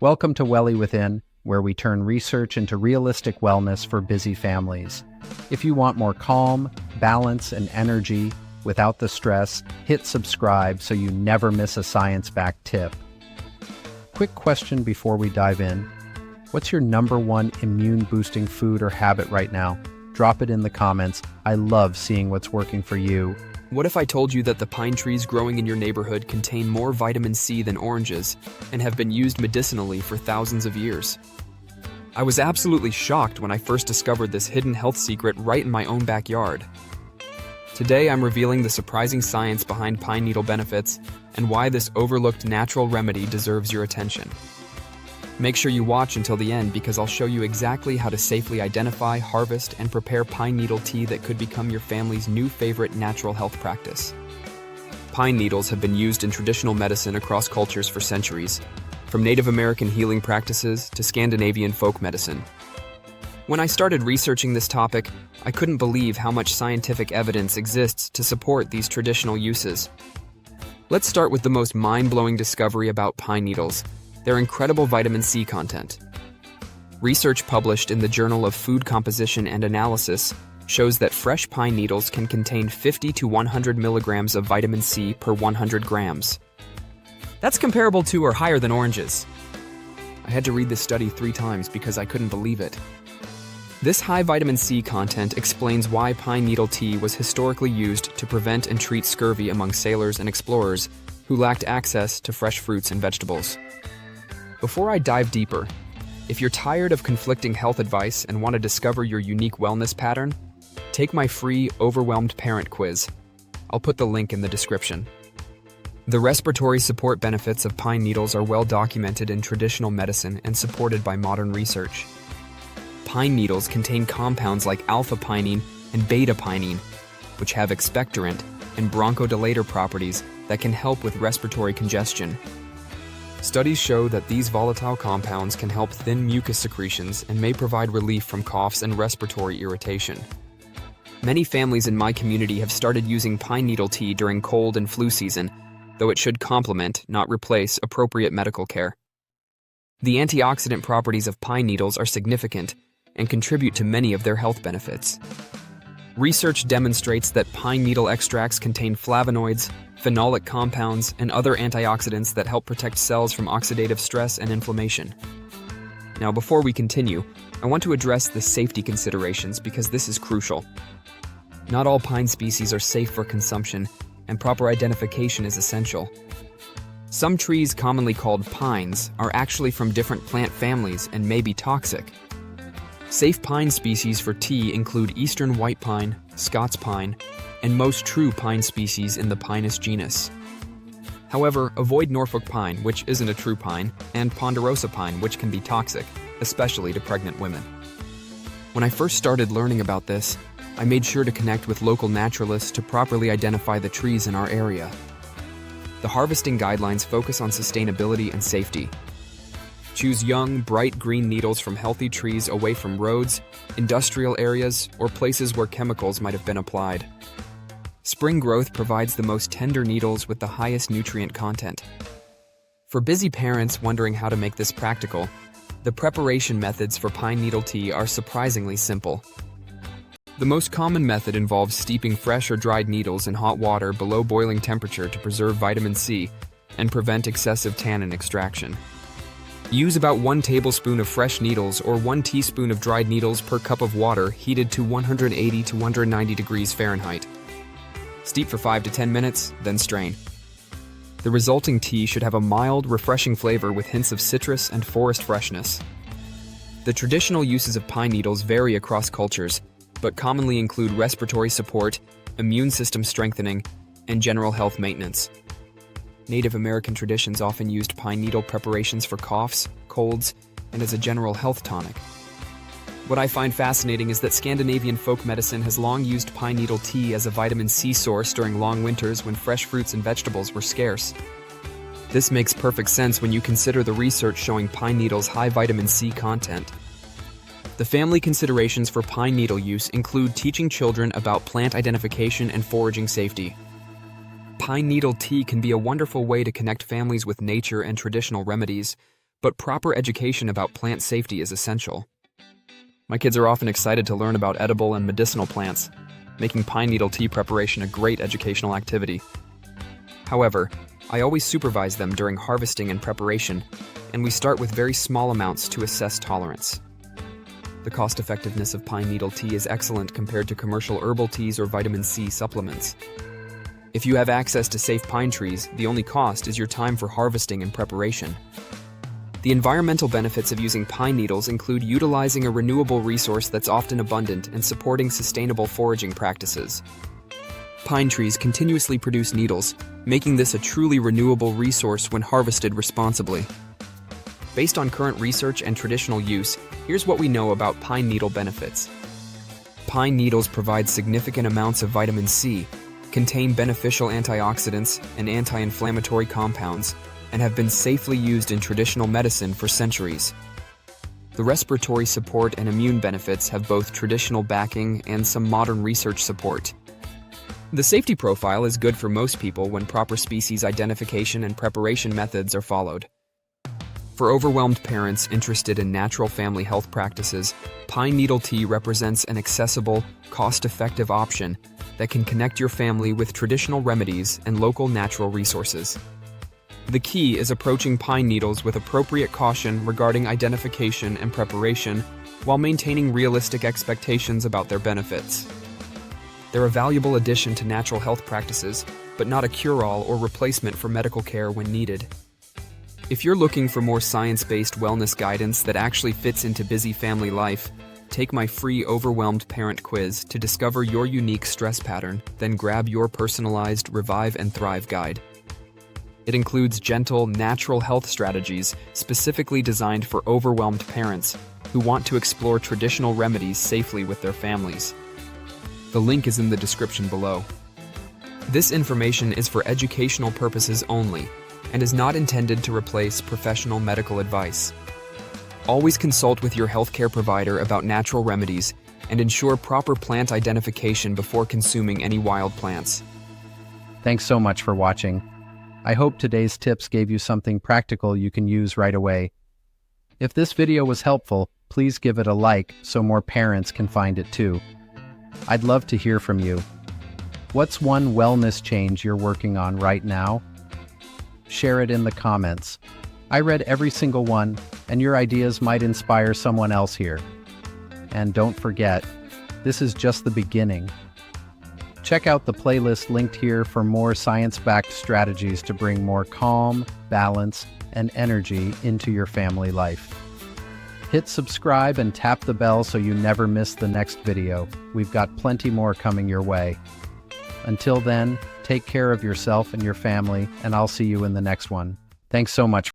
Welcome to Welli Within, where we turn research into realistic wellness for busy families. If you want more calm, balance, and energy without the stress, hit subscribe so you never miss a science-backed tip. Quick question before we dive in. What's your number one immune-boosting food or habit right now? Drop it in the comments. I love seeing what's working for you. What if I told you that the pine trees growing in your neighborhood contain more vitamin C than oranges and have been used medicinally for thousands of years? I was absolutely shocked when I first discovered this hidden health secret right in my own backyard. Today I'm revealing the surprising science behind pine needle benefits and why this overlooked natural remedy deserves your attention. Make sure you watch until the end because I'll show you exactly how to safely identify, harvest, and prepare pine needle tea that could become your family's new favorite natural health practice. Pine needles have been used in traditional medicine across cultures for centuries, from Native American healing practices to Scandinavian folk medicine. When I started researching this topic, I couldn't believe how much scientific evidence exists to support these traditional uses. Let's start with the most mind-blowing discovery about pine needles: their incredible vitamin C content. Research published in the Journal of Food Composition and Analysis shows that fresh pine needles can contain 50 to 100 milligrams of vitamin C per 100 grams. That's comparable to or higher than oranges. I had to read this study 3 times because I couldn't believe it. This high vitamin C content explains why pine needle tea was historically used to prevent and treat scurvy among sailors and explorers who lacked access to fresh fruits and vegetables. Before I dive deeper, if you're tired of conflicting health advice and want to discover your unique wellness pattern, take my free Overwhelmed Parent quiz. I'll put the link in the description. The respiratory support benefits of pine needles are well documented in traditional medicine and supported by modern research. Pine needles contain compounds like alpha-pinene and beta-pinene, which have expectorant and bronchodilator properties that can help with respiratory congestion. Studies show that these volatile compounds can help thin mucus secretions and may provide relief from coughs and respiratory irritation. Many families in my community have started using pine needle tea during cold and flu season, though it should complement, not replace, appropriate medical care. The antioxidant properties of pine needles are significant and contribute to many of their health benefits. Research demonstrates that pine needle extracts contain flavonoids, phenolic compounds, and other antioxidants that help protect cells from oxidative stress and inflammation. Now, before we continue, I want to address the safety considerations because this is crucial. Not all pine species are safe for consumption, and proper identification is essential. Some trees, commonly called pines, are actually from different plant families and may be toxic. Safe pine species for tea include eastern white pine, Scots pine, and most true pine species in the Pinus genus. However, avoid Norfolk pine, which isn't a true pine, and ponderosa pine, which can be toxic, especially to pregnant women. When I first started learning about this, I made sure to connect with local naturalists to properly identify the trees in our area. The harvesting guidelines focus on sustainability and safety. Choose young, bright green needles from healthy trees away from roads, industrial areas, or places where chemicals might have been applied. Spring growth provides the most tender needles with the highest nutrient content. For busy parents wondering how to make this practical, the preparation methods for pine needle tea are surprisingly simple. The most common method involves steeping fresh or dried needles in hot water below boiling temperature to preserve vitamin C and prevent excessive tannin extraction. Use about 1 tablespoon of fresh needles or 1 teaspoon of dried needles per cup of water heated to 180 to 190 degrees Fahrenheit. Steep for 5 to 10 minutes, then strain. The resulting tea should have a mild, refreshing flavor with hints of citrus and forest freshness. The traditional uses of pine needles vary across cultures, but commonly include respiratory support, immune system strengthening, and general health maintenance. Native American traditions often used pine needle preparations for coughs, colds, and as a general health tonic. What I find fascinating is that Scandinavian folk medicine has long used pine needle tea as a vitamin C source during long winters when fresh fruits and vegetables were scarce. This makes perfect sense when you consider the research showing pine needle's high vitamin C content. The family considerations for pine needle use include teaching children about plant identification and foraging safety. Pine needle tea can be a wonderful way to connect families with nature and traditional remedies, but proper education about plant safety is essential. My kids are often excited to learn about edible and medicinal plants, making pine needle tea preparation a great educational activity. However, I always supervise them during harvesting and preparation, and we start with very small amounts to assess tolerance. The cost-effectiveness of pine needle tea is excellent compared to commercial herbal teas or vitamin C supplements. If you have access to safe pine trees, the only cost is your time for harvesting and preparation. The environmental benefits of using pine needles include utilizing a renewable resource that's often abundant and supporting sustainable foraging practices. Pine trees continuously produce needles, making this a truly renewable resource when harvested responsibly. Based on current research and traditional use, here's what we know about pine needle benefits. Pine needles provide significant amounts of vitamin C, contain beneficial antioxidants and anti-inflammatory compounds, and have been safely used in traditional medicine for centuries. The respiratory support and immune benefits have both traditional backing and some modern research support. The safety profile is good for most people when proper species identification and preparation methods are followed. For overwhelmed parents interested in natural family health practices, pine needle tea represents an accessible, cost-effective option that can connect your family with traditional remedies and local natural resources. The key is approaching pine needles with appropriate caution regarding identification and preparation, while maintaining realistic expectations about their benefits. They're a valuable addition to natural health practices, but not a cure-all or replacement for medical care when needed. If you're looking for more science-based wellness guidance that actually fits into busy family life, take my free Overwhelmed Parent Quiz to discover your unique stress pattern, then grab your personalized Revive and Thrive guide. It includes gentle, natural health strategies specifically designed for overwhelmed parents who want to explore traditional remedies safely with their families. The link is in the description below. This information is for educational purposes only and is not intended to replace professional medical advice. Always consult with your healthcare provider about natural remedies and ensure proper plant identification before consuming any wild plants. Thanks so much for watching. I hope today's tips gave you something practical you can use right away. If this video was helpful, please give it a like so more parents can find it too. I'd love to hear from you. What's one wellness change you're working on right now? Share it in the comments. I read every single one, and your ideas might inspire someone else here. And don't forget, this is just the beginning. Check out the playlist linked here for more science-backed strategies to bring more calm, balance, and energy into your family life. Hit subscribe and tap the bell so you never miss the next video. We've got plenty more coming your way. Until then, take care of yourself and your family, and I'll see you in the next one. Thanks so much.